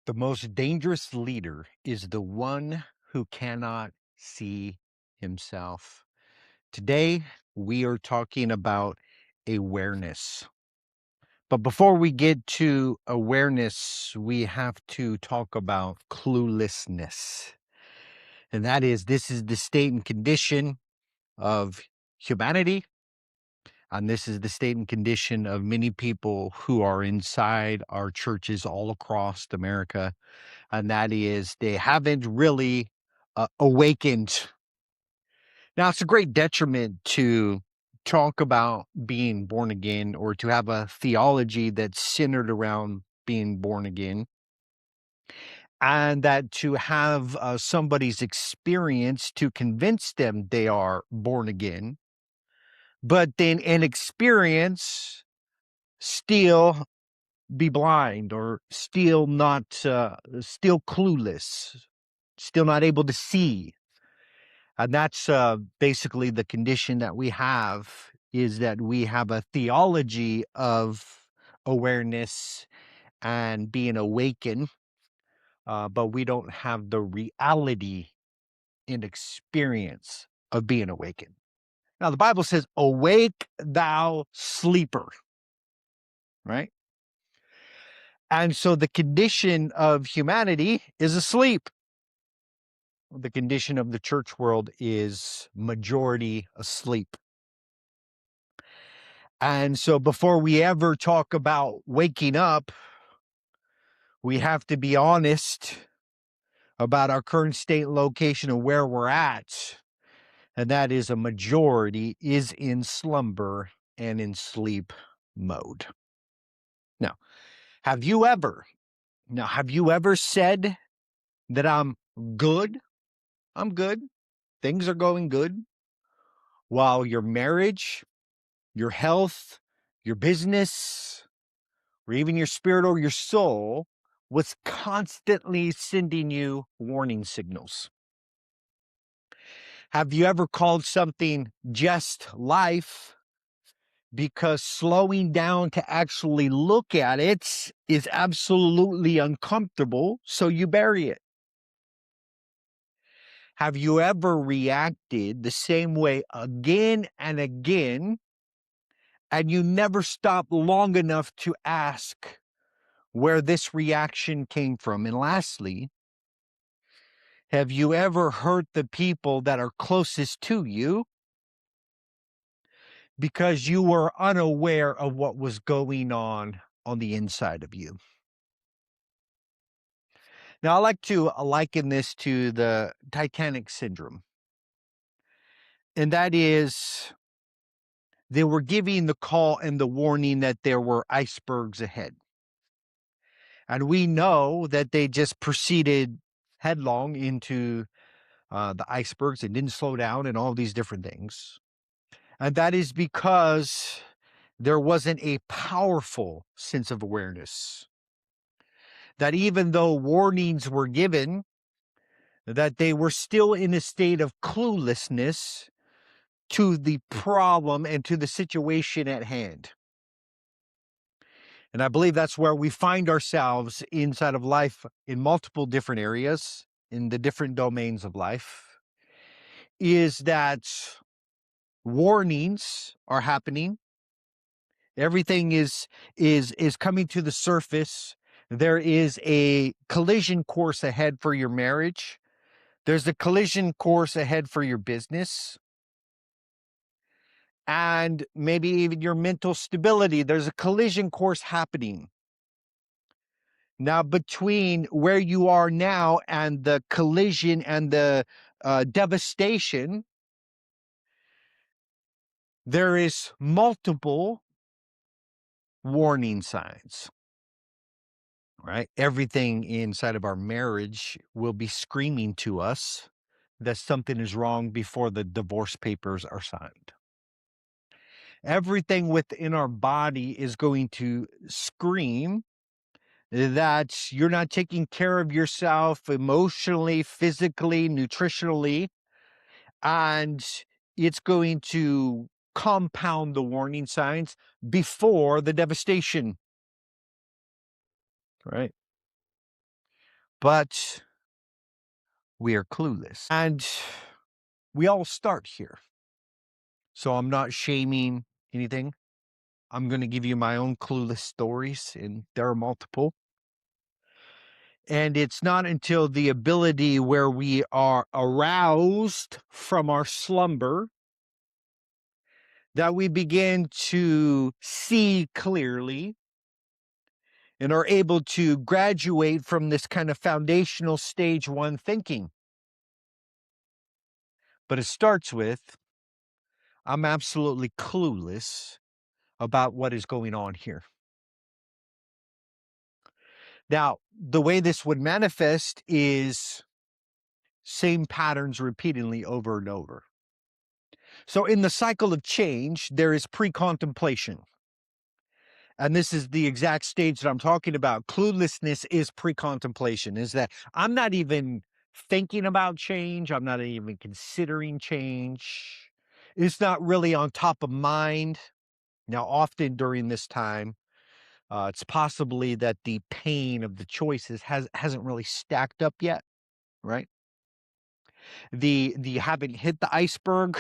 The most dangerous leader is the one who cannot see himself. Today, we are talking about awareness. But before we get to awareness, we have to talk about cluelessness. And that is, this is the state and condition of humanity. And this is the state and condition of many people who are inside our churches all across America, and that is they haven't really awakened. Now, it's a great detriment to talk about being born again or to have a theology that's centered around being born again, and that to have somebody's experience to convince them they are born again, but then an experience still be blind or still not, still clueless, still not able to see. And that's basically the condition that we have, is that we have a theology of awareness and being awakened, but we don't have the reality and experience of being awakened. Now, the Bible says, "Awake, thou sleeper," right? And so the condition of humanity is asleep. The condition of the church world is majority asleep. And so before we ever talk about waking up, we have to be honest about our current state and location of where we're at. And that is, a majority is in slumber and in sleep mode. Now, have you ever, have you ever said that I'm good? I'm good. Things are going good. While your marriage, your health, your business, or even your spirit or your soul was constantly sending you warning signals. Have you ever called something just life because slowing down to actually look at it is absolutely uncomfortable, so you bury it? Have you ever reacted the same way again and again, and you never stop long enough to ask where this reaction came from? And lastly, have you ever hurt the people that are closest to you because you were unaware of what was going on the inside of you? Now, I like to liken this to the Titanic syndrome. And that is, they were giving the call and the warning that there were icebergs ahead. And we know that they just proceeded headlong into the icebergs and didn't slow down and all these different things. And that is because there wasn't a powerful sense of awareness. That even though warnings were given, that they were still in a state of cluelessness to the problem and to the situation at hand. And I believe that's where we find ourselves inside of life in multiple different areas, in the different domains of life, is that warnings are happening. Everything is coming to the surface. There is a collision course ahead for your marriage. There's a collision course ahead for your business. And maybe even your mental stability. There's a collision course happening. Now, between where you are now and the collision and the devastation, there is multiple warning signs, right? Everything inside of our marriage will be screaming to us that something is wrong before the divorce papers are signed. Everything within our body is going to scream that you're not taking care of yourself emotionally, physically, nutritionally, and it's going to compound the warning signs before the devastation, right? but we are clueless. And we all start here. So I'm not shaming anything. I'm going to give you my own clueless stories, and there are multiple. And it's not until the ability where we are aroused from our slumber that we begin to see clearly and are able to graduate from this kind of foundational stage one thinking. But it starts with, I'm absolutely clueless about what is going on here. Now, the way this would manifest is same patterns repeatedly over and over. So in the cycle of change, there is pre-contemplation. And this is the exact stage that I'm talking about. Cluelessness is pre-contemplation, is that I'm not even thinking about change. I'm not even considering change. It's not really on top of mind. Now, often during this time, it's possibly that the pain of the choices hasn't really stacked up yet, right? The haven't hit the iceberg.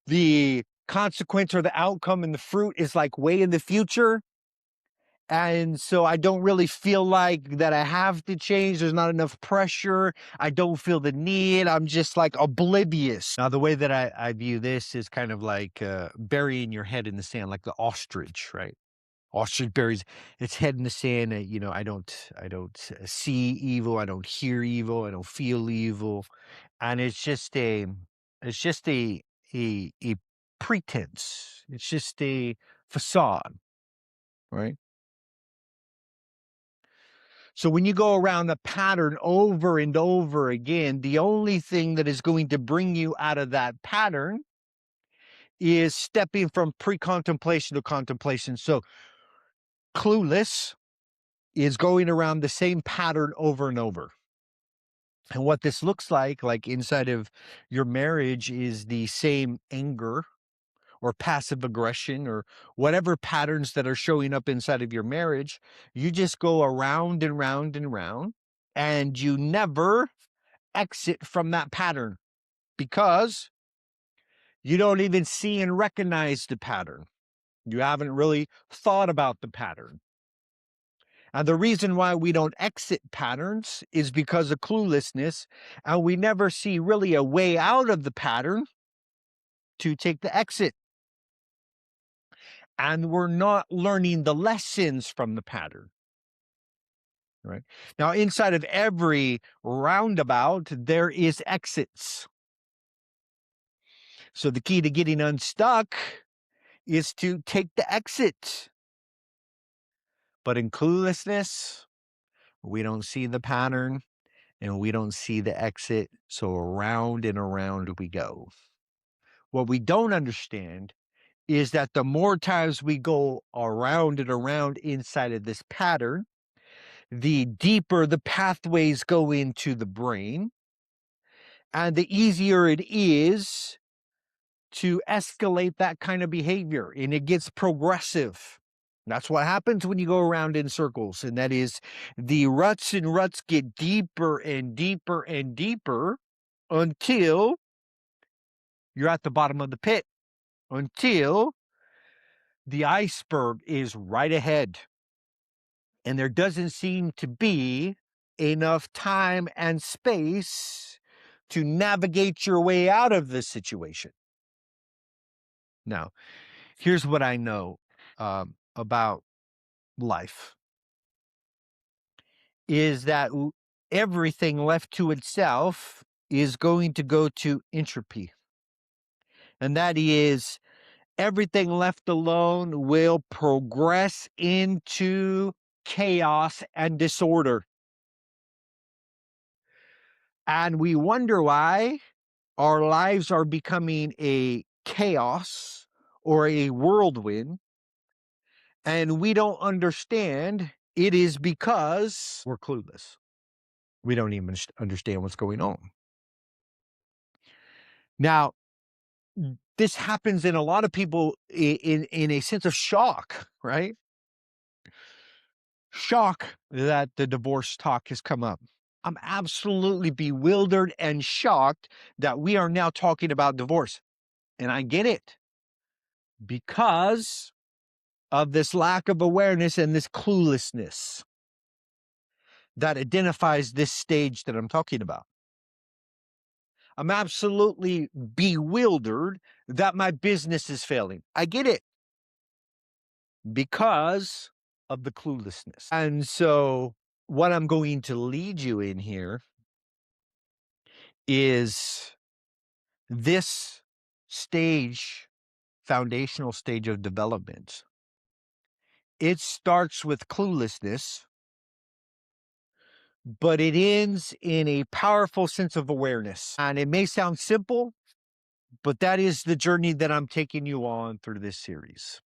The consequence or the outcome and the fruit is like way in the future. And so I don't really feel like that I have to change. There's not enough pressure. I don't feel the need. I'm just like oblivious. Now, the way that I view this is kind of like burying your head in the sand, like the ostrich, right? Ostrich buries its head in the sand. I don't see evil. I don't hear evil. I don't feel evil. And it's just a pretense. It's just a facade, right? So when you go around a pattern over and over again, the only thing that is going to bring you out of that pattern is stepping from pre-contemplation to contemplation. So clueless is going around the same pattern over and over. And what this looks like inside of your marriage, is the same anger or passive aggression or whatever patterns that are showing up inside of your marriage. You just go around and round and round, and you never exit from that pattern because you don't even see and recognize the pattern. You haven't really thought about the pattern. And the reason why we don't exit patterns is because of cluelessness, and we never see really a way out of the pattern to take the exit. And we're not learning the lessons from the pattern. Right. Now, inside of every roundabout, there is exits. So the key to getting unstuck is to take the exit. But in cluelessness, we don't see the pattern and we don't see the exit. So around and around we go. What we don't understand is that the more times we go around and around inside of this pattern, the deeper the pathways go into the brain, and the easier it is to escalate that kind of behavior, and it gets progressive. That's what happens when you go around in circles, and that is the ruts and ruts get deeper and deeper and deeper until you're at the bottom of the pit, until the iceberg is right ahead. And there doesn't seem to be enough time and space to navigate your way out of this situation. Now, here's what I know about life is that everything left to itself is going to go to entropy. And that is, everything left alone will progress into chaos and disorder. And we wonder why our lives are becoming a chaos or a whirlwind, and we don't understand it is because we're clueless. We don't even understand what's going on. Now, this happens in a lot of people in a sense of shock, right? shock that the divorce talk has come up. I'm absolutely bewildered and shocked that we are now talking about divorce. And I get it because of this lack of awareness and this cluelessness that identifies this stage that I'm talking about. I'm absolutely bewildered that my business is failing. I get it because of the cluelessness. And so, what I'm going to lead you in here is this stage, foundational stage of development. It starts with cluelessness, but it ends in a powerful sense of awareness. And it may sound simple, but that is the journey that I'm taking you on through this series.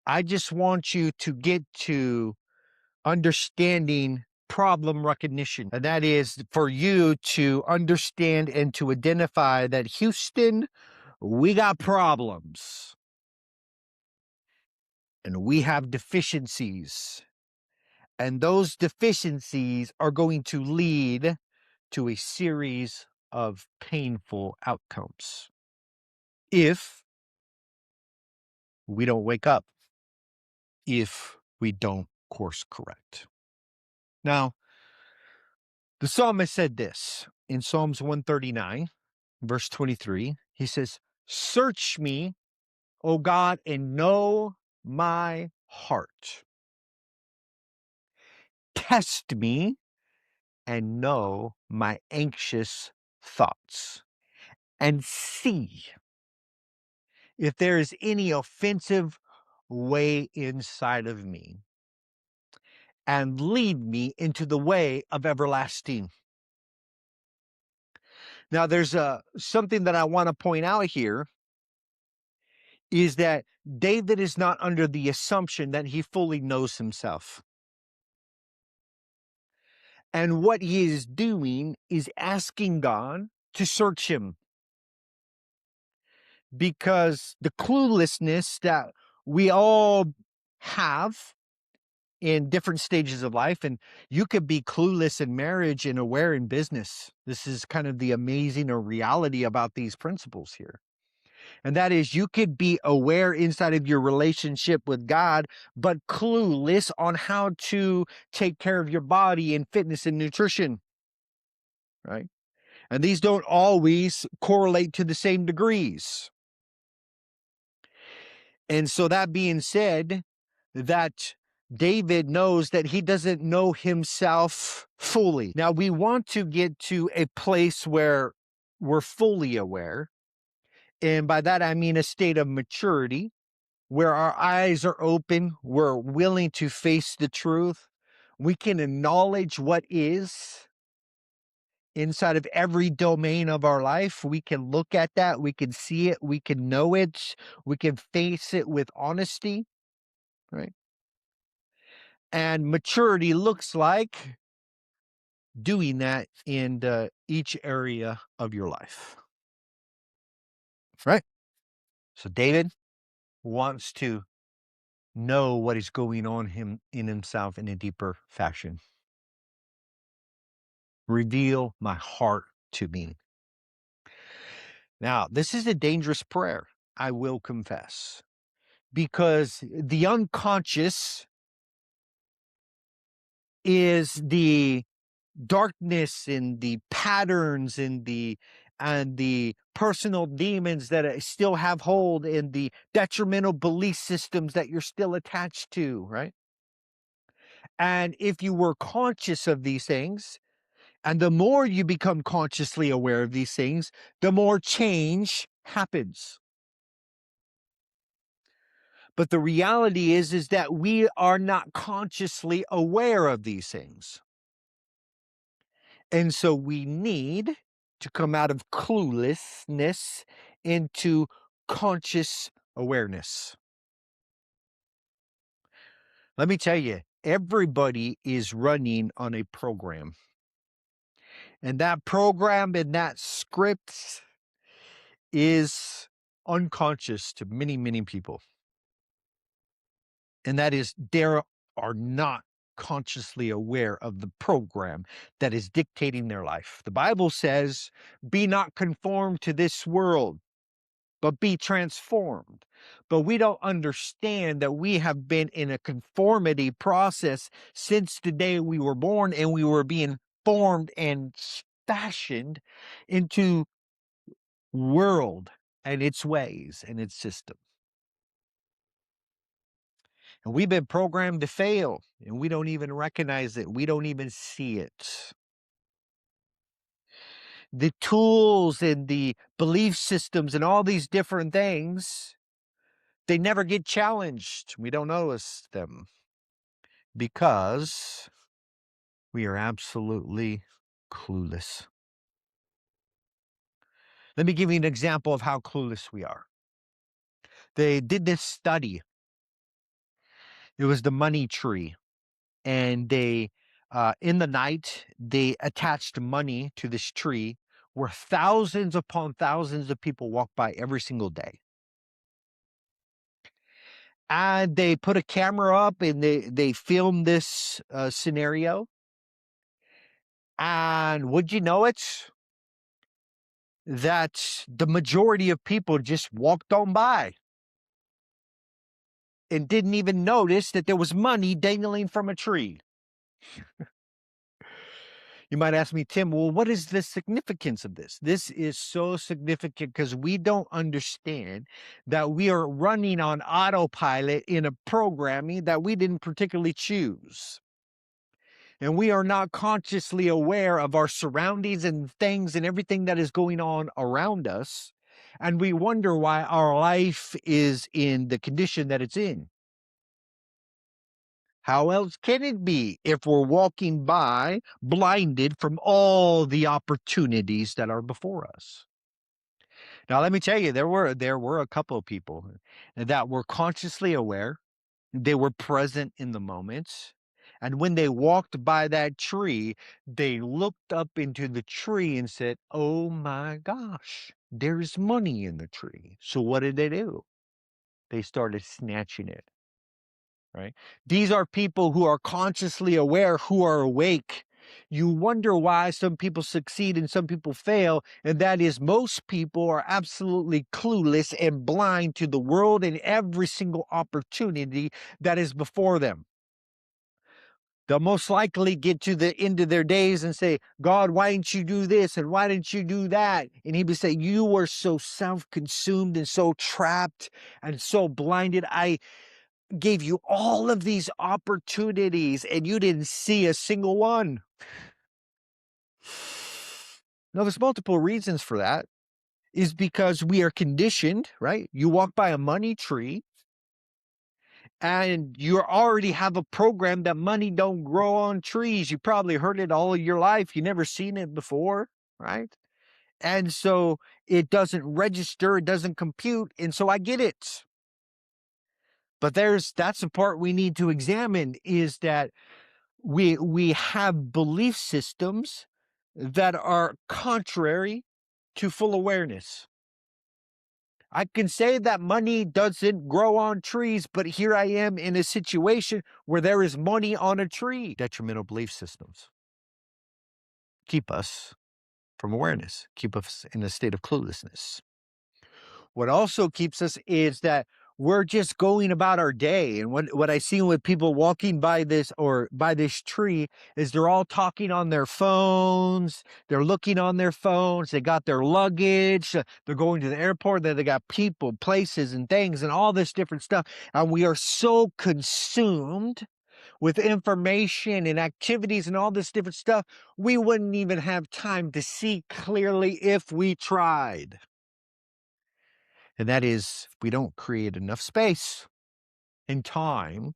I just want you to get to understanding problem recognition. And that is for you to understand and to identify that, Houston, we got problems and we have deficiencies. And those deficiencies are going to lead to a series of painful outcomes if we don't wake up, if we don't course correct. Now, the psalmist said this in Psalms 139, verse 23. He says, "Search me, O God, and know my heart. Test me and know my anxious thoughts, and see if there is any offensive way inside of me, and lead me into the way of everlasting." Now, there's something that I want to point out here is that David is not under the assumption that he fully knows himself. And what he is doing is asking God to search him, because the cluelessness that we all have in different stages of life, and you could be clueless in marriage and aware in business. This is kind of the amazing or reality about these principles here. And that is, you could be aware inside of your relationship with God, but clueless on how to take care of your body in fitness and nutrition, right? And these don't always correlate to the same degrees. And so, that being said, that David knows that he doesn't know himself fully. Now, we want to get to a place where we're fully aware. And by that, I mean a state of maturity where our eyes are open, we're willing to face the truth. We can acknowledge what is inside of every domain of our life. We can look at that, we can see it, we can know it, we can face it with honesty, right? And maturity looks like doing that in each area of your life, right? So David wants to know what is going on in himself in a deeper fashion. Reveal my heart to me. Now, this is a dangerous prayer, I will confess, because the unconscious is the darkness and the patterns and the personal demons that still have hold, and the detrimental belief systems that you're still attached to, right? And if you were conscious of these things, and the more you become consciously aware of these things, the more change happens. But the reality is that we are not consciously aware of these things. And so we need to come out of cluelessness into conscious awareness. Let me tell you, everybody is running on a program. And that program and that script is unconscious to many, many people. And that is, there are not consciously aware of the program that is dictating their life. The Bible says, be not conformed to this world, but be transformed. But we don't understand that we have been in a conformity process since the day we were born, and we were being formed and fashioned into world and its ways and its system. And we've been programmed to fail, and we don't even recognize it. We don't even see it. The tools and the belief systems and all these different things, they never get challenged. We don't notice them because we are absolutely clueless. Let me give you an example of how clueless we are. They did this study. It was the money tree. And they, in the night, they attached money to this tree where thousands upon thousands of people walk by every single day. And they put a camera up and they filmed this scenario. And would you know it? That the majority of people just walked on by and didn't even notice that there was money dangling from a tree. You might ask me, Tim, well, what is the significance of this? This is so significant because we don't understand that we are running on autopilot in a programming that we didn't particularly choose. And we are not consciously aware of our surroundings and things and everything that is going on around us. And we wonder why our life is in the condition that it's in. How else can it be if we're walking by blinded from all the opportunities that are before us? Now, let me tell you, there were a couple of people that were consciously aware. They were present in the moment. And when they walked by that tree, they looked up into the tree and said, oh my gosh, there's money in the tree. So what did they do? They started snatching it. Right? These are people who are consciously aware, who are awake. You wonder why some people succeed and some people fail, and that is most people are absolutely clueless and blind to the world and every single opportunity that is before them. They'll most likely get to the end of their days and say, God, why didn't you do this? And why didn't you do that? And he would say, you were so self-consumed and so trapped and so blinded. I gave you all of these opportunities and you didn't see a single one. Now, there's multiple reasons for that. Is because we are conditioned, right? You walk by a money tree and you already have a program that money don't grow on trees. You probably heard it all of your life. You never seen it before, right? And so it doesn't register, it doesn't compute. And so I get it. But that's the part we need to examine, is that we have belief systems that are contrary to full awareness. I can say that money doesn't grow on trees, but here I am in a situation where there is money on a tree. Detrimental belief systems keep us from awareness, keep us in a state of cluelessness. What also keeps us is that we're just going about our day. And what I see with people walking by this or by this tree is they're all talking on their phones. They're looking on their phones. They got their luggage. They're going to the airport. They got people, places, and things, and all this different stuff. And we are so consumed with information and activities and all this different stuff, we wouldn't even have time to see clearly if we tried. And that is, we don't create enough space and time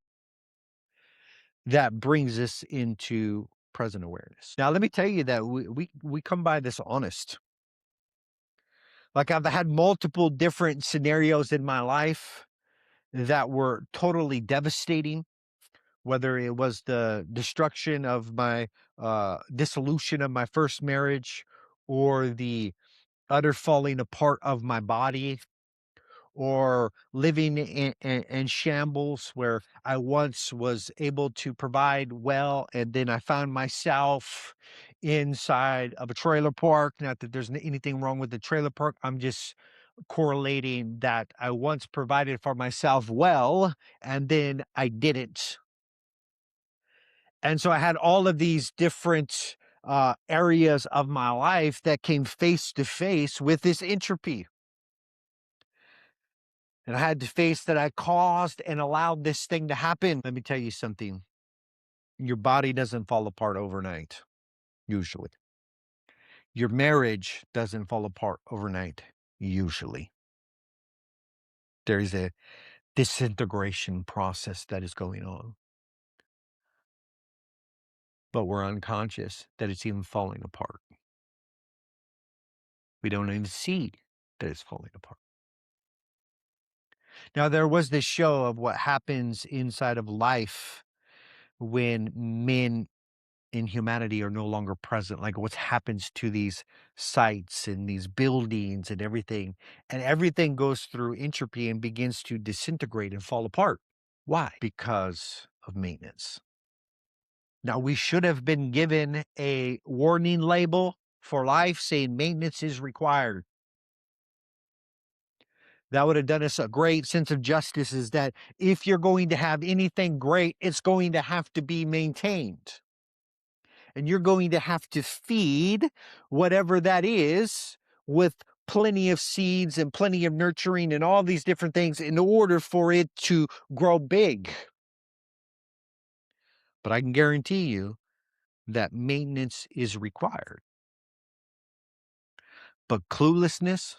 that brings us into present awareness. Now, let me tell you that we come by this honest. Like, I've had multiple different scenarios in my life that were totally devastating, whether it was the destruction of my dissolution of my first marriage, or the utter falling apart of my body, or living in shambles where I once was able to provide well, and then I found myself inside of a trailer park. Not that there's anything wrong with the trailer park. I'm just correlating that I once provided for myself well, and then I didn't. And so I had all of these different areas of my life that came face to face with this entropy. And I had to face that I caused and allowed this thing to happen. Let me tell you something. Your body doesn't fall apart overnight, usually. Your marriage doesn't fall apart overnight, usually. There's a disintegration process that is going on. But we're unconscious that it's even falling apart. We don't even see that it's falling apart. Now, there was this show of what happens inside of life when men in humanity are no longer present, like what happens to these sites and these buildings and everything goes through entropy and begins to disintegrate and fall apart. Why? Because of maintenance. Now, we should have been given a warning label for life saying maintenance is required. That would have done us a great sense of justice, is that if you're going to have anything great, it's going to have to be maintained. And you're going to have to feed whatever that is with plenty of seeds and plenty of nurturing and all these different things in order for it to grow big. But I can guarantee you that maintenance is required. But cluelessness,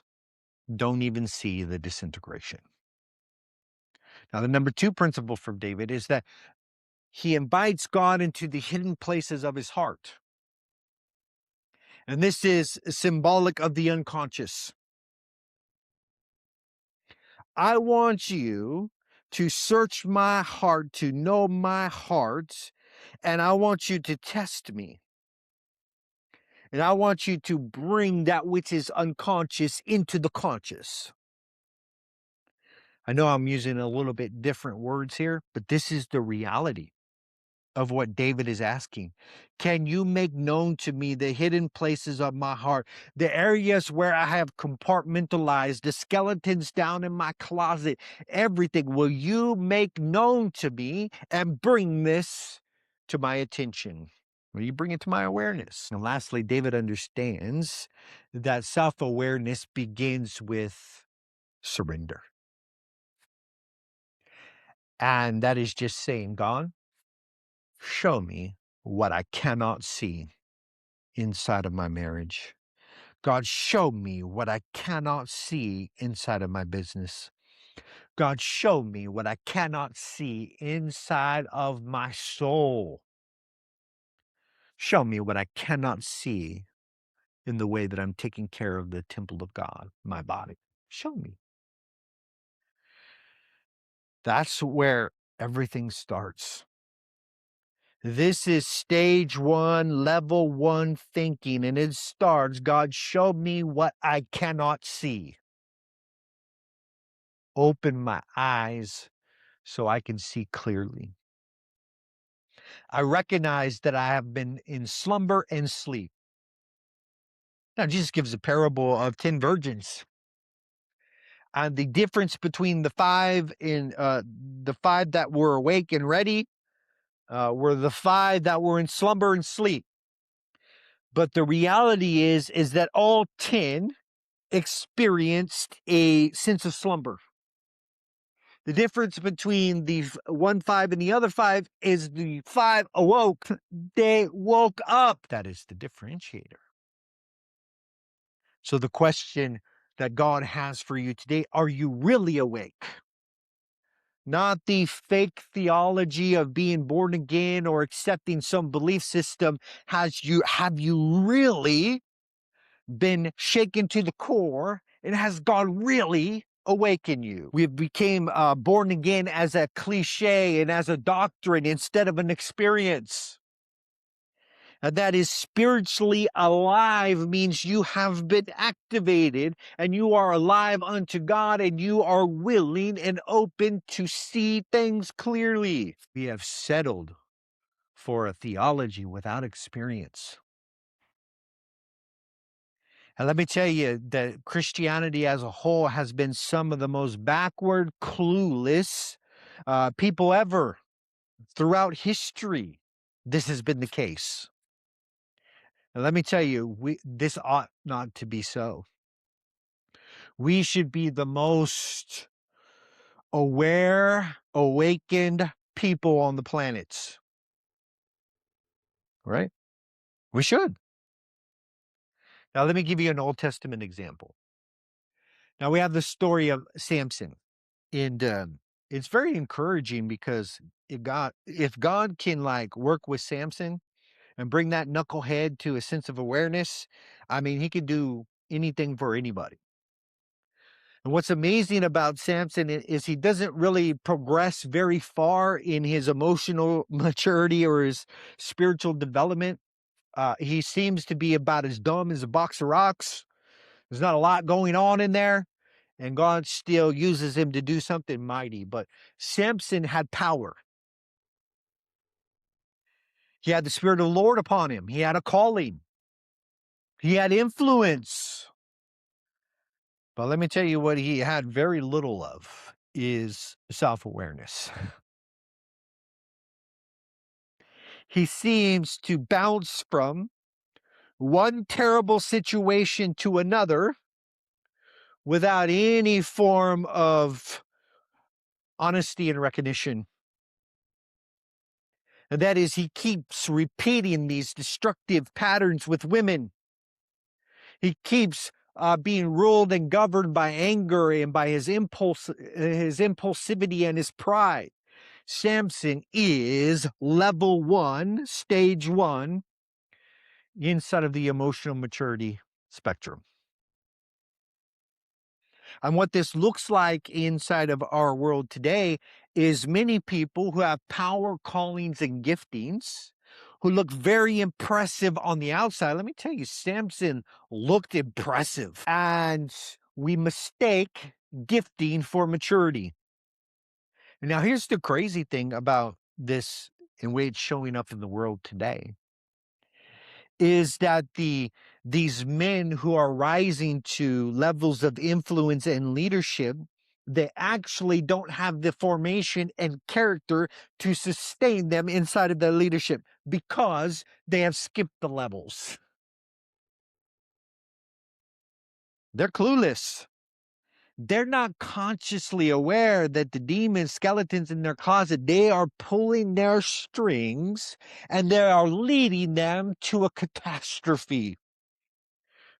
don't even see the disintegration. Now, the number 2 principle from David is that he invites God into the hidden places of his heart. And this is symbolic of the unconscious. I want you to search my heart, to know my heart, and I want you to test me. And I want you to bring that which is unconscious into the conscious. I know I'm using a little bit different words here, but this is the reality of what David is asking. Can you make known to me the hidden places of my heart, the areas where I have compartmentalized, the skeletons down in my closet, everything? Will you make known to me and bring this to my attention? Will you bring it to my awareness? And lastly, David understands that self-awareness begins with surrender. And that is just saying, God, show me what I cannot see inside of my marriage. God, show me what I cannot see inside of my business. God, show me what I cannot see inside of my soul. Show me what I cannot see in the way that I'm taking care of the temple of God, my body. Show me. That's where everything starts. This is stage 1, level 1 thinking, and it starts, God, show me what I cannot see. Open my eyes so I can see clearly. I recognize that I have been in slumber and sleep. Now, Jesus gives a parable of 10 virgins. And the difference between the five that were awake and ready were the 5 that were in slumber and sleep. But the reality is that all 10 experienced a sense of slumber. The difference between the 5 and the other 5 is the 5 awoke. They woke up. That is the differentiator. So the question that God has for you today, are you really awake? Not the fake theology of being born again or accepting some belief system. Have you really been shaken to the core, and has God really awakened you? We became born again as a cliche and as a doctrine instead of an experience. And that is spiritually alive means you have been activated and you are alive unto God and you are willing and open to see things clearly. We have settled for a theology without experience. And let me tell you that Christianity as a whole has been some of the most backward, clueless people ever throughout history. This has been the case. And let me tell you, this ought not to be so. We should be the most aware, awakened people on the planet, right? We should. Now, let me give you an Old Testament example. Now, we have the story of Samson, and it's very encouraging because if God can like work with Samson and bring that knucklehead to a sense of awareness, I mean, he can do anything for anybody. And what's amazing about Samson is he doesn't really progress very far in his emotional maturity or his spiritual development. He seems to be about as dumb as a box of rocks. There's not a lot going on in there, and God still uses him to do something mighty. But Samson had power. He had the Spirit of the Lord upon him. He had a calling. He had influence. But let me tell you what he had very little of is self-awareness. He seems to bounce from one terrible situation to another without any form of honesty and recognition. And that is, he keeps repeating these destructive patterns with women. He keeps being ruled and governed by anger and by his impulsivity and his pride. Samson is level 1, stage 1, inside of the emotional maturity spectrum. And what this looks like inside of our world today is many people who have power, callings, and giftings who look very impressive on the outside. Let me tell you, Samson looked impressive. And we mistake gifting for maturity. Now, here's the crazy thing about this and way it's showing up in the world today is that these men who are rising to levels of influence and leadership, they actually don't have the formation and character to sustain them inside of their leadership because they have skipped the levels. They're clueless. They're not consciously aware that the demon skeletons in their closet, they are pulling their strings and they are leading them to a catastrophe.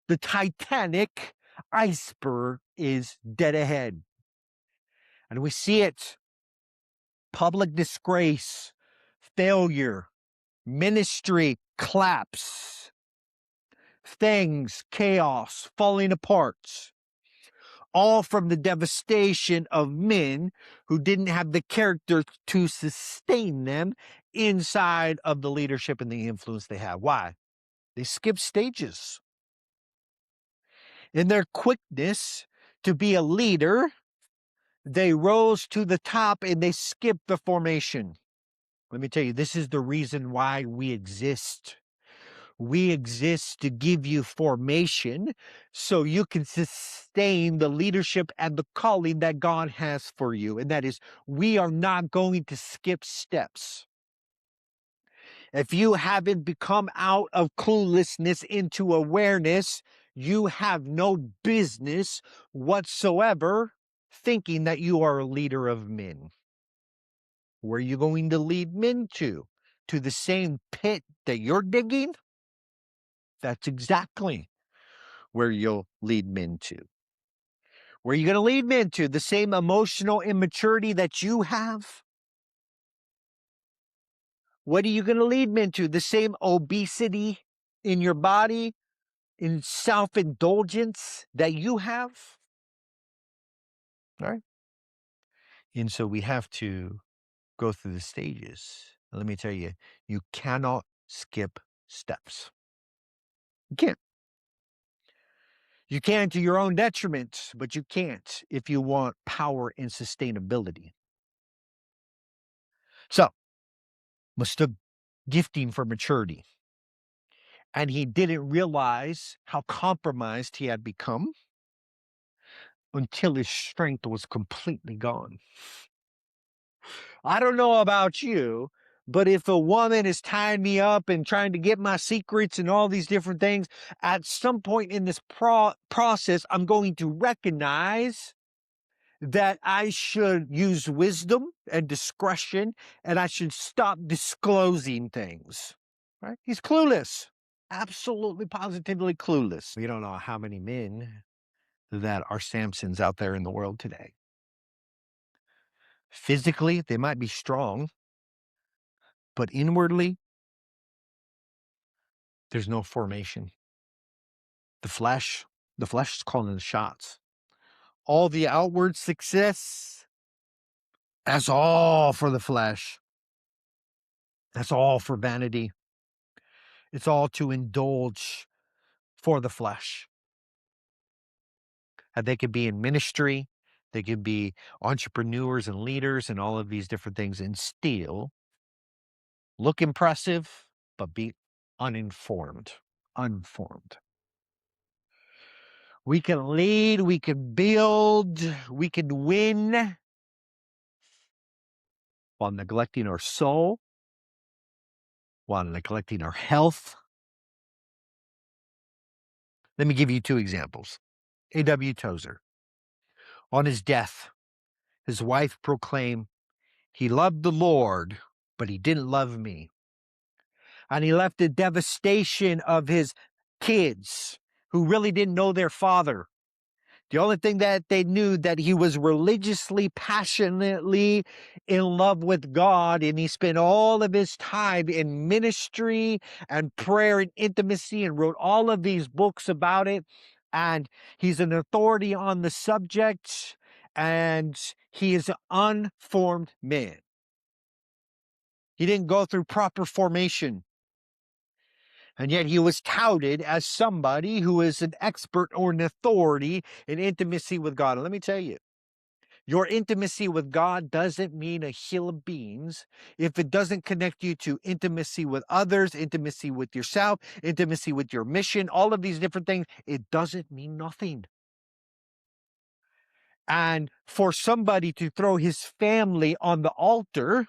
The Titanic iceberg is dead ahead. And we see it. Public disgrace, failure, ministry collapse, things, chaos, falling apart. All from the devastation of men who didn't have the character to sustain them inside of the leadership and the influence they have. Why? They skipped stages. In their quickness to be a leader, they rose to the top and they skipped the formation. Let me tell you, this is the reason why we exist. We exist to give you formation so you can sustain the leadership and the calling that God has for you. And that is, we are not going to skip steps. If you haven't become out of cluelessness into awareness, you have no business whatsoever thinking that you are a leader of men. Where are you going to lead men to? To the same pit that you're digging? That's exactly where you'll lead men to. Where are you going to lead men to? The same emotional immaturity that you have? What are you going to lead men to? The same obesity in your body, in self-indulgence that you have? All right. And so we have to go through the stages. Let me tell you, you cannot skip steps. You can't. You can to your own detriment, but you can't if you want power and sustainability. So, must have gifting for maturity. And he didn't realize how compromised he had become until his strength was completely gone. I don't know about you, but if a woman is tying me up and trying to get my secrets and all these different things, at some point in this process, I'm going to recognize that I should use wisdom and discretion and I should stop disclosing things. Right? He's clueless. Absolutely, positively clueless. We don't know how many men that are Samsons out there in the world today. Physically, they might be strong, but inwardly, there's no formation. The flesh is calling the shots. All the outward success, that's all for the flesh. That's all for vanity. It's all to indulge for the flesh. And they could be in ministry, they could be entrepreneurs and leaders and all of these different things and still look impressive, but be uninformed, unformed. We can lead, we can build, we can win while neglecting our soul, while neglecting our health. Let me give you two examples. A.W. Tozer. On his death, his wife proclaimed, "He loved the Lord, but he didn't love me." And he left the devastation of his kids who really didn't know their father. The only thing that they knew that he was religiously, passionately in love with God, and he spent all of his time in ministry and prayer and intimacy and wrote all of these books about it. And he's an authority on the subject, and he is an unformed man. He didn't go through proper formation. And yet he was touted as somebody who is an expert or an authority in intimacy with God. And let me tell you, your intimacy with God doesn't mean a hill of beans if it doesn't connect you to intimacy with others, intimacy with yourself, intimacy with your mission, all of these different things. It doesn't mean nothing. And for somebody to throw his family on the altar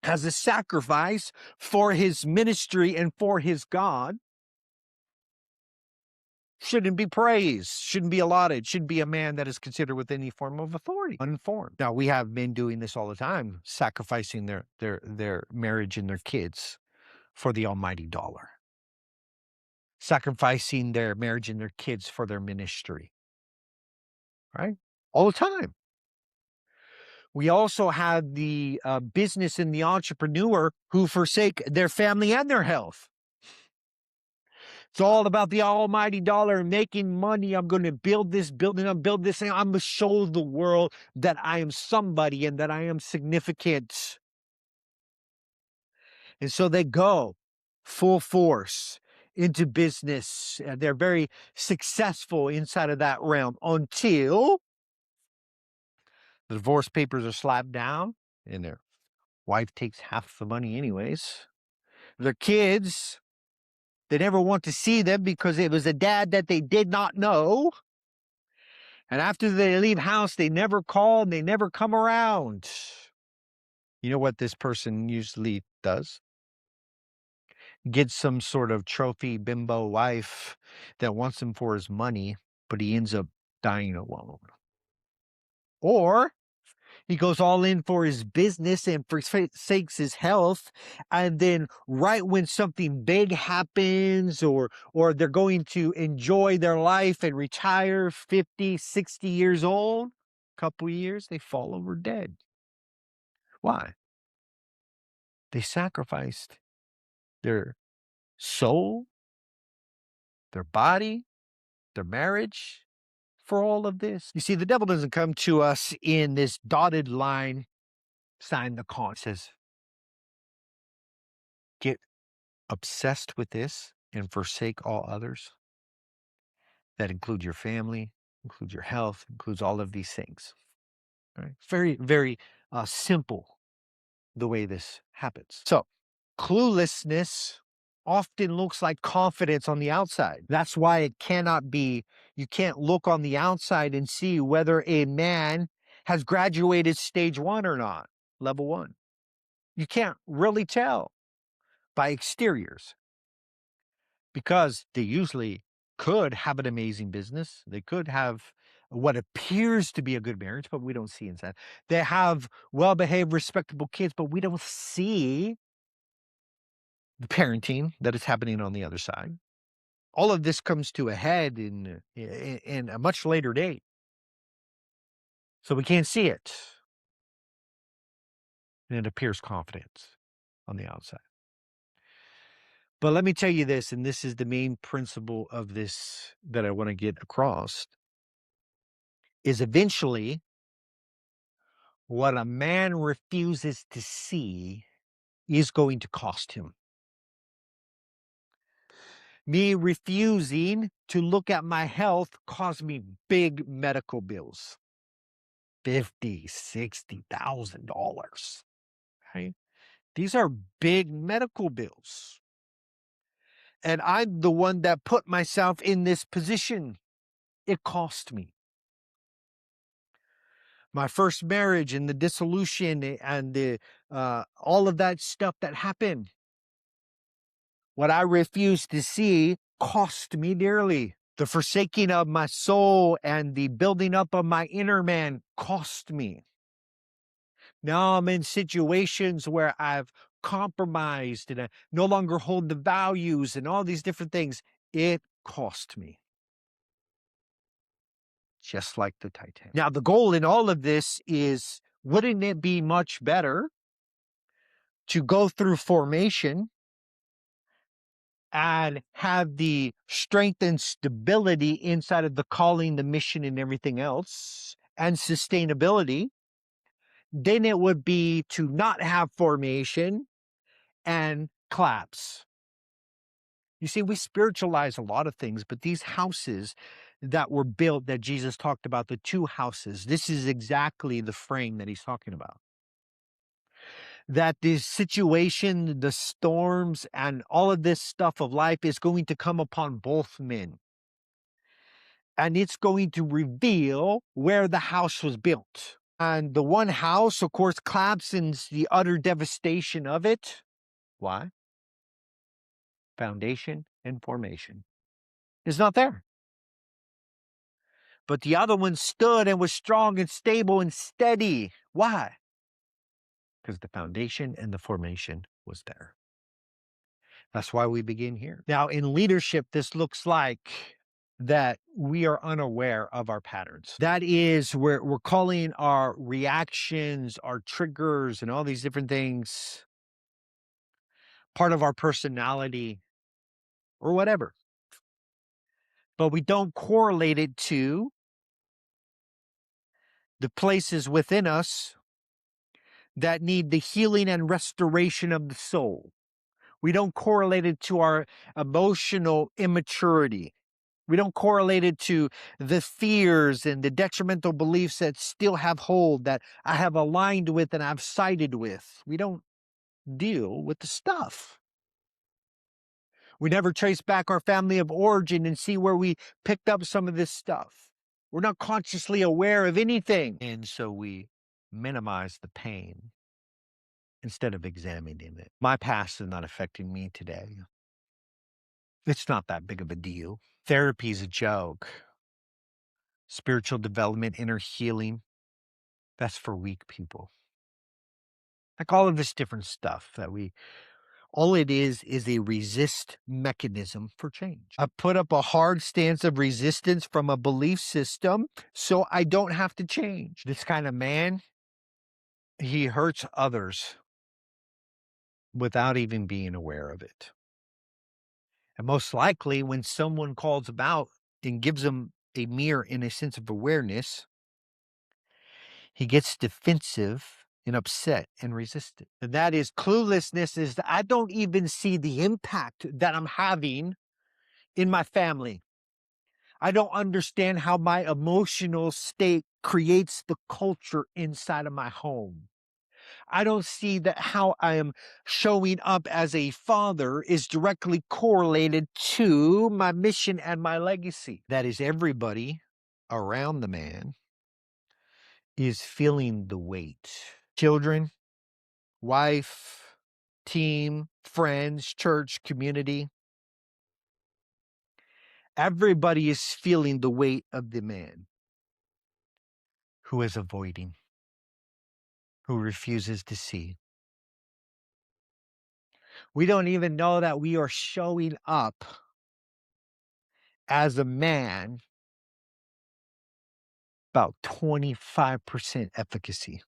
as a sacrifice for his ministry and for his God, shouldn't be praised, shouldn't be allotted, shouldn't be a man that is considered with any form of authority, uninformed. Now, we have men doing this all the time, sacrificing their marriage and their kids for the almighty dollar, sacrificing their marriage and their kids for their ministry, right? All the time. We also have the business and the entrepreneur who forsake their family and their health. It's all about the almighty dollar and making money. I'm going to build this building. I'm build this thing. I'm going to show the world that I am somebody and that I am significant. And so they go full force into business. They're very successful inside of that realm until the divorce papers are slapped down and their wife takes half the money anyways. Their kids, they never want to see them because it was a dad that they did not know. And after they leave house, they never call and they never come around. You know what this person usually does? Gets some sort of trophy bimbo wife that wants him for his money, but he ends up dying alone. Or he goes all in for his business and forsakes his health. And then right when something big happens or they're going to enjoy their life and retire 50, 60 years old, couple years, they fall over dead. Why? They sacrificed their soul, their body, their marriage for all of this. You see, the devil doesn't come to us in this dotted line, sign the con, says, get obsessed with this and forsake all others. That includes your family, includes your health, includes all of these things. Right? Very, very simple the way this happens. So, cluelessness often looks like confidence on the outside. That's why it cannot be, you can't look on the outside and see whether a man has graduated stage 1 or not, level 1. You can't really tell by exteriors because they usually could have an amazing business. They could have what appears to be a good marriage, but we don't see inside. They have well-behaved, respectable kids, but we don't see the parenting that is happening on the other side. All of this comes to a head in a much later date. So we can't see it. And it appears confidence on the outside. But let me tell you this, and this is the main principle of this that I want to get across, is eventually what a man refuses to see is going to cost him. Me refusing to look at my health caused me big medical bills. $50,000, $60,000. Right? These are big medical bills. And I'm the one that put myself in this position. It cost me. My first marriage and the dissolution and the all of that stuff that happened. What I refused to see cost me dearly. The forsaking of my soul and the building up of my inner man cost me. Now I'm in situations where I've compromised and I no longer hold the values and all these different things. It cost me. Just like the Titanic. Now, the goal in all of this is, wouldn't it be much better to go through formation and have the strength and stability inside of the calling, the mission, and everything else, and sustainability, than it would be to not have formation and collapse. You see, we spiritualize a lot of things, but these houses that were built that Jesus talked about, the 2 houses, this is exactly the frame that he's talking about. That the situation, the storms, and all of this stuff of life is going to come upon both men. And it's going to reveal where the house was built. And the one house, of course, collapses, the utter devastation of it. Why? Foundation and formation is not there. But the other one stood and was strong and stable and steady. Why? Because the foundation and the formation was there. That's why we begin here. Now, in leadership, this looks like that we are unaware of our patterns. That is, we're calling our reactions, our triggers, and all these different things part of our personality or whatever. But we don't correlate it to the places within us that need the healing and restoration of the soul. We don't correlate it to our emotional immaturity. We don't correlate it to the fears and the detrimental beliefs that still have hold, that I have aligned with and I've sided with. We don't deal with the stuff. We never trace back our family of origin and see where we picked up some of this stuff. We're not consciously aware of anything. And so we minimize the pain instead of examining it. My past is not affecting me today. It's not that big of a deal. Therapy is a joke. Spiritual development, inner healing, that's for weak people. Like all of this different stuff that all it is a resist mechanism for change. I put up a hard stance of resistance from a belief system so I don't have to change. This kind of man, he hurts others without even being aware of it. And most likely when someone calls him out and gives him a mirror in a sense of awareness, he gets defensive and upset and resistant. And that is cluelessness is that I don't even see the impact that I'm having in my family. I don't understand how my emotional state creates the culture inside of my home. I don't see that how I am showing up as a father is directly correlated to my mission and my legacy. That is, everybody around the man is feeling the weight. Children, wife, team, friends, church, community. Everybody is feeling the weight of the man who is avoiding, who refuses to see. We don't even know that we are showing up as a man about 25% efficacy.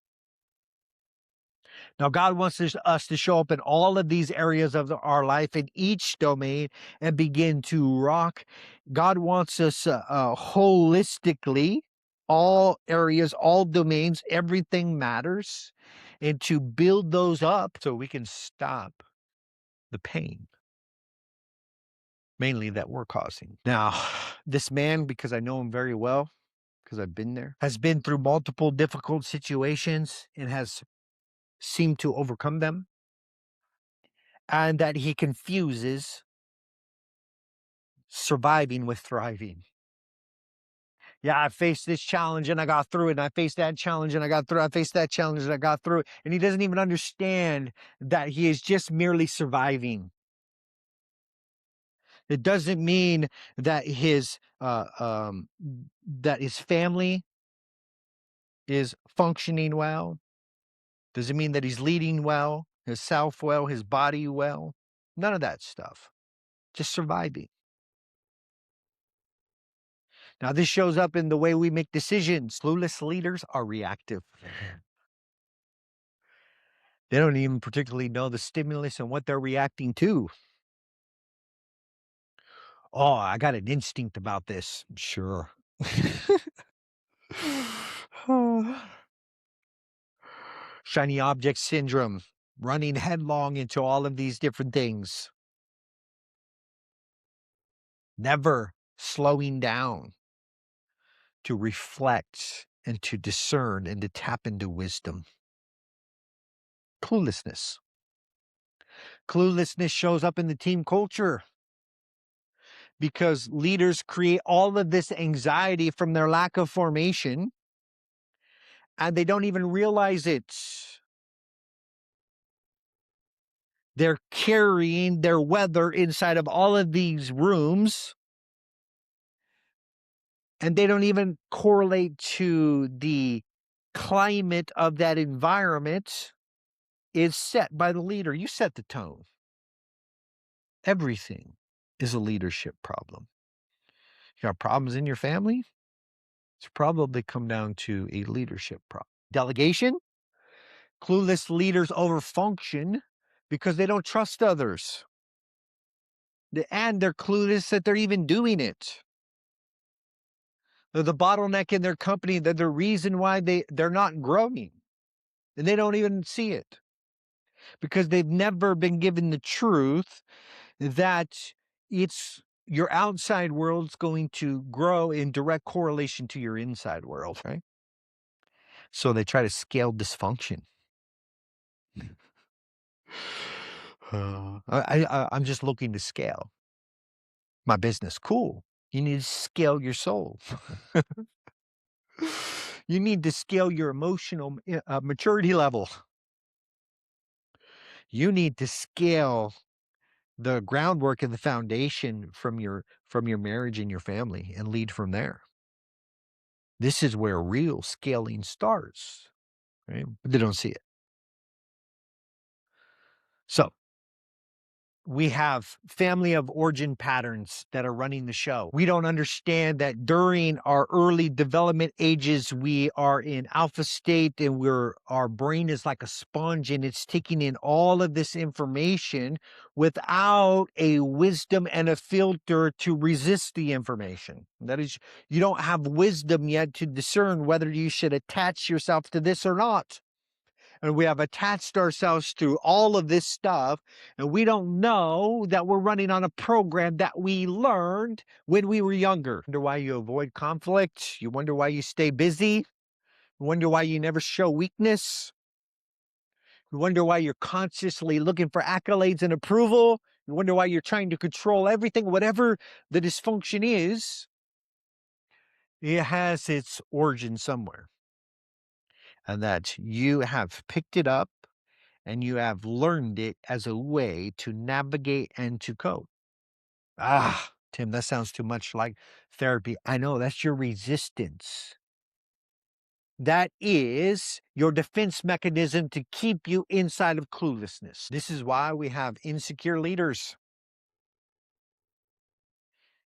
Now, God wants us to show up in all of these areas of our life in each domain and begin to rock. God wants us holistically, all areas, all domains, everything matters, and to build those up so we can stop the pain, mainly that we're causing. Now, this man, because I know him very well, because I've been there, has been through multiple difficult situations and has seemed to overcome them, and that he confuses surviving with thriving. Yeah, I faced this challenge and I got through it, and I faced that challenge and I got through it. I faced that challenge and I got through it. And he doesn't even understand that he is just merely surviving. It doesn't mean that his family is functioning well. Does it mean that he's leading well, himself well, his body well? None of that stuff. Just surviving. Now, this shows up in the way we make decisions. Clueless leaders are reactive. They don't even particularly know the stimulus and what they're reacting to. Oh, I got an instinct about this. Sure. Shiny object syndrome, running headlong into all of these different things. Never slowing down to reflect and to discern and to tap into wisdom. Cluelessness. Cluelessness shows up in the team culture because leaders create all of this anxiety from their lack of formation, and they don't even realize it. They're carrying their weather inside of all of these rooms, and they don't even correlate to the climate of that environment is set by the leader. You set the tone. Everything is a leadership problem. You got problems in your family? It's probably come down to a leadership problem. Delegation? Clueless leaders overfunction because they don't trust others. And they're clueless that they're even doing it. They're the bottleneck in their company. They're the reason why they're not growing. And they don't even see it because they've never been given the truth that it's your outside world's going to grow in direct correlation to your inside world, right? So they try to scale dysfunction. I'm just looking to scale my business. Cool. You need to scale your soul. You need to scale your emotional maturity level. You need to scale the groundwork and the foundation from your marriage and your family and lead from there. This is where real scaling starts, right? But they don't see it. So we have family of origin patterns that are running the show. We don't understand that during our early development ages, we are in alpha state and our brain is like a sponge and it's taking in all of this information without a wisdom and a filter to resist the information. That is, you don't have wisdom yet to discern whether you should attach yourself to this or not. And we have attached ourselves to all of this stuff, and we don't know that we're running on a program that we learned when we were younger. Wonder why you avoid conflict. You wonder why you stay busy. You wonder why you never show weakness. You wonder why you're consciously looking for accolades and approval. You wonder why you're trying to control everything. Whatever the dysfunction is, it has its origin somewhere. And that you have picked it up and you have learned it as a way to navigate and to cope. Ah, Tim, that sounds too much like therapy. I know, that's your resistance. That is your defense mechanism to keep you inside of cluelessness. This is why we have insecure leaders.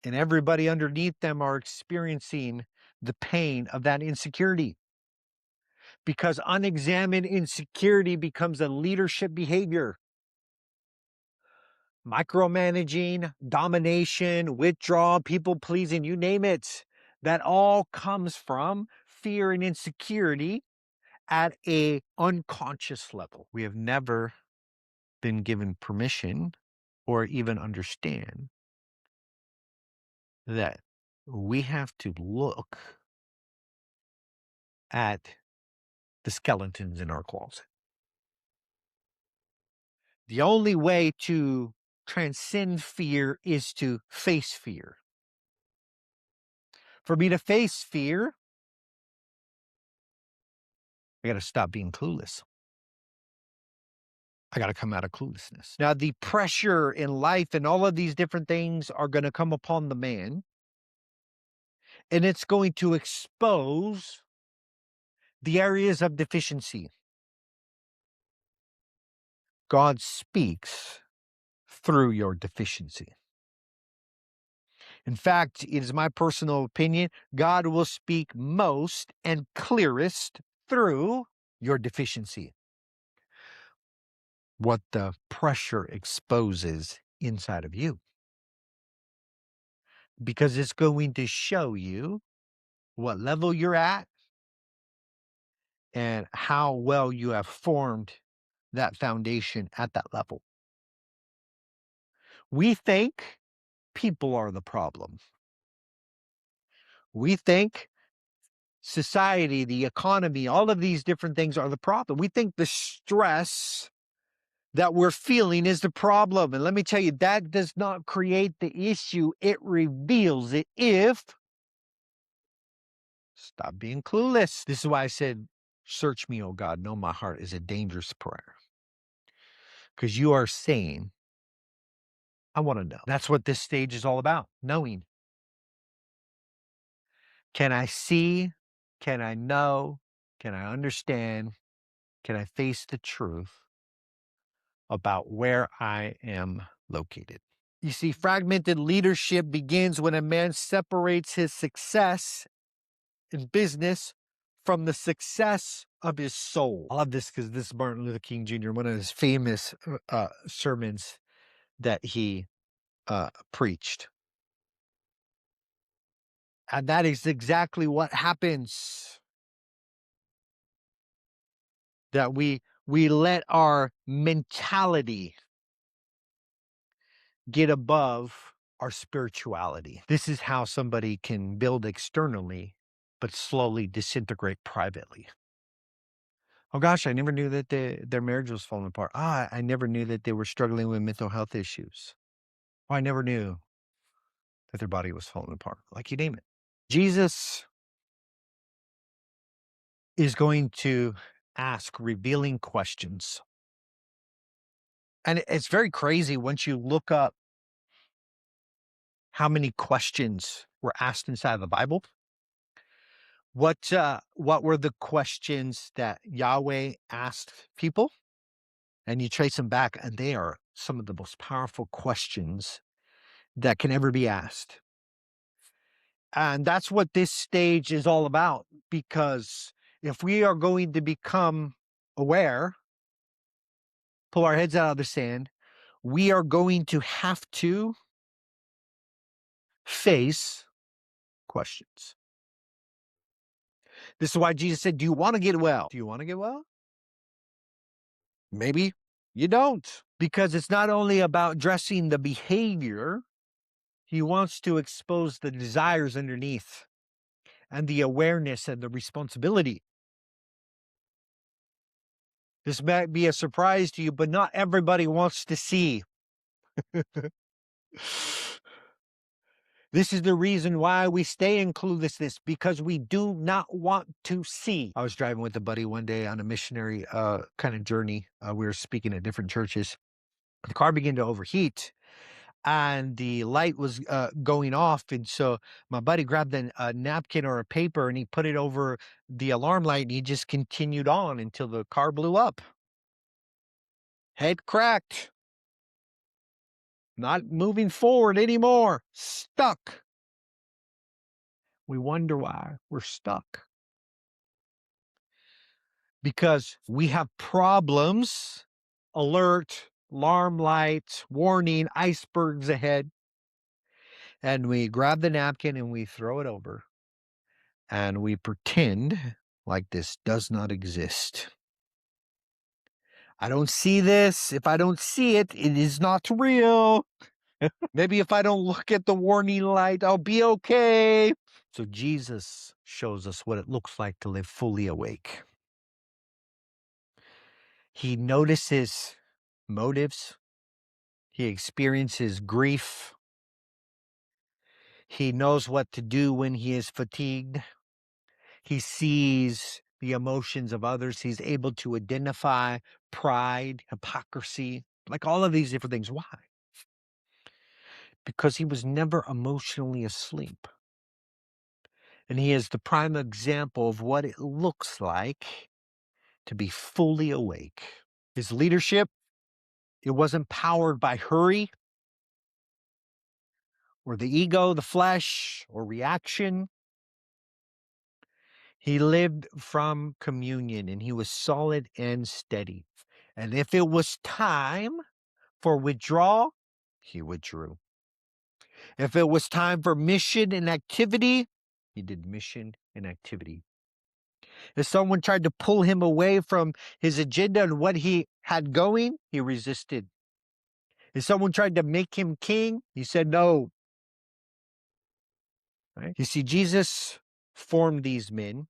And everybody underneath them are experiencing the pain of that insecurity. Because unexamined insecurity becomes a leadership behavior. Micromanaging, domination, withdrawal, people pleasing, you name it. That all comes from fear and insecurity at a unconscious level. We have never been given permission or even understand that we have to look at the skeletons in our closet. The only way to transcend fear is to face fear. For me to face fear, I got to stop being clueless. I got to come out of cluelessness. Now, the pressure in life and all of these different things are going to come upon the man, and it's going to expose the areas of deficiency. God speaks through your deficiency. In fact, it is my personal opinion, God will speak most and clearest through your deficiency. What the pressure exposes inside of you. Because it's going to show you what level you're at and how well you have formed that foundation at that level. We think people are the problem. We think society, the economy, all of these different things are the problem. We think the stress that we're feeling is the problem. And let me tell you, that does not create the issue. It reveals it if stop being clueless. This is why I said, search me, oh God, know my heart is a dangerous prayer. Because you are saying, I want to know. That's what this stage is all about, knowing. Can I see? Can I know? Can I understand? Can I face the truth about where I am located? You see, fragmented leadership begins when a man separates his success in business from the success of his soul. I love this because this is Martin Luther King Jr., one of his famous sermons that he preached. And that is exactly what happens. That we let our mentality get above our spirituality. This is how somebody can build externally, but slowly disintegrate privately. Oh gosh, I never knew that their marriage was falling apart. I never knew that they were struggling with mental health issues. Oh, I never knew that their body was falling apart. Like you name it. Jesus is going to ask revealing questions. And it's very crazy once you look up how many questions were asked inside of the Bible. What were the questions that Yahweh asked people? And you trace them back, and they are some of the most powerful questions that can ever be asked. And that's what this stage is all about, because if we are going to become aware, pull our heads out of the sand, we are going to have to face questions. This is why Jesus said, do you want to get well? Do you want to get well? Maybe you don't, because it's not only about addressing the behavior, he wants to expose the desires underneath and the awareness and the responsibility. This might be a surprise to you, but not everybody wants to see. This is the reason why we stay in cluelessness, because we do not want to see. I was driving with a buddy one day on a missionary kind of journey. We were speaking at different churches. The car began to overheat and the light was going off. And so my buddy grabbed a napkin or a paper and he put it over the alarm light and he just continued on until the car blew up. Head cracked. Not moving forward anymore. Stuck. We wonder why we're stuck. Because we have problems. Alert, alarm lights, warning, icebergs ahead. And we grab the napkin and we throw it over. And we pretend like this does not exist. I don't see this. If I don't see it, it is not real. Maybe if I don't look at the warning light, I'll be okay. So Jesus shows us what it looks like to live fully awake. He notices motives. He experiences grief. He knows what to do when he is fatigued. He sees the emotions of others. He's able to identify pride, hypocrisy, like all of these different things. Why? Because he was never emotionally asleep. And he is the prime example of what it looks like to be fully awake. His leadership, it wasn't powered by hurry or the ego, the flesh, or reaction. He lived from communion and he was solid and steady. And if it was time for withdrawal, he withdrew. If it was time for mission and activity, he did mission and activity. If someone tried to pull him away from his agenda and what he had going, he resisted. If someone tried to make him king, he said no. Right? You see, Jesus formed these men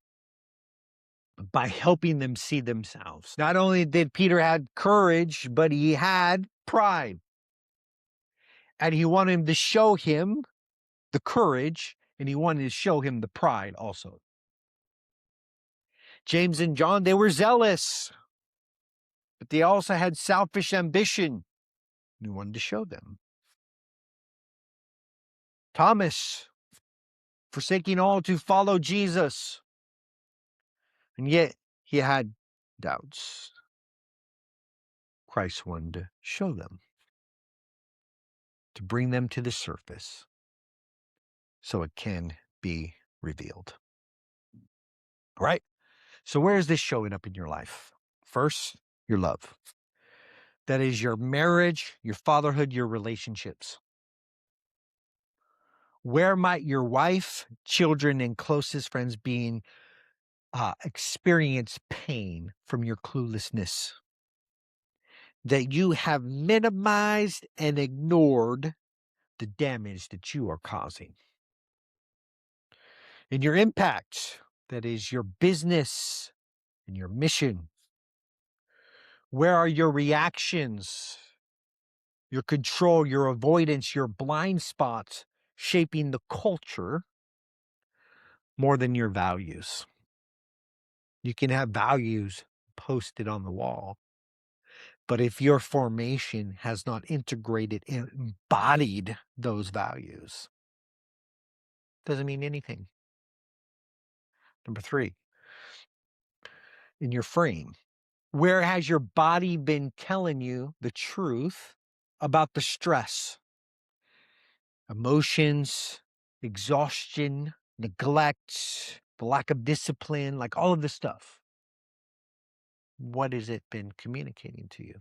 by helping them see themselves. Not only did Peter have courage, but he had pride. And he wanted him to show him the courage, and he wanted to show him the pride also. James and John, they were zealous, but they also had selfish ambition. He wanted to show them. Thomas, forsaking all to follow Jesus, and yet he had doubts. Christ wanted to show them, to bring them to the surface so it can be revealed. All right? So where is this showing up in your life? First, your love. That is your marriage, your fatherhood, your relationships. Where might your wife, children, and closest friends experience pain from your cluelessness? That you have minimized and ignored the damage that you are causing. In your impact, that is your business and your mission. Where are your reactions, your control, your avoidance, your blind spots shaping the culture more than your values? You can have values posted on the wall, but if your formation has not integrated and embodied those values, doesn't mean anything. Number 3, in your frame, where has your body been telling you the truth about the stress, emotions, exhaustion, neglect, the lack of discipline, like all of this stuff? What has it been communicating to you?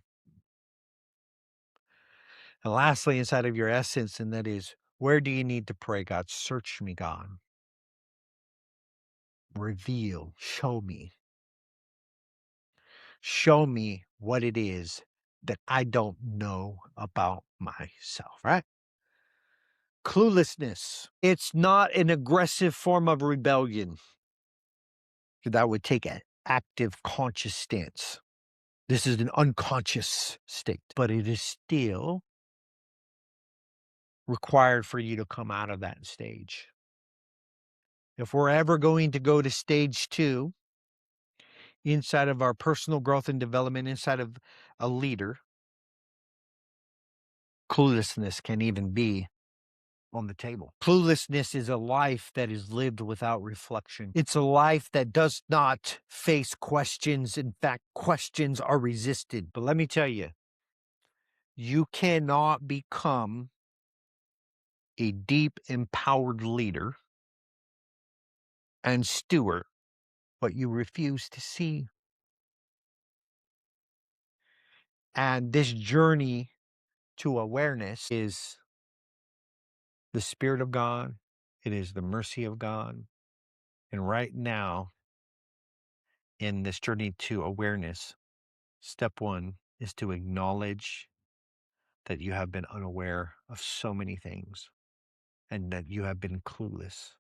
And lastly, inside of your essence, and that is, where do you need to pray, God? Search me, God. Reveal, show me. Show me what it is that I don't know about myself, right? Cluelessness. It's not an aggressive form of rebellion that would take an active conscious stance. This is an unconscious state, but it is still required for you to come out of that stage. If we're ever going to go to stage 2 inside of our personal growth and development, inside of a leader, cluelessness can even be on the table. Cluelessness is a life that is lived without reflection. It's a life that does not face questions. In fact, questions are resisted. But let me tell you, you cannot become a deep, empowered leader and steward what you refuse to see. And this journey to awareness is the Spirit of God, it is the mercy of God. And right now, in this journey to awareness, step 1 is to acknowledge that you have been unaware of so many things and that you have been clueless.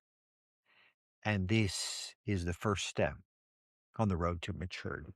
And this is the first step on the road to maturity.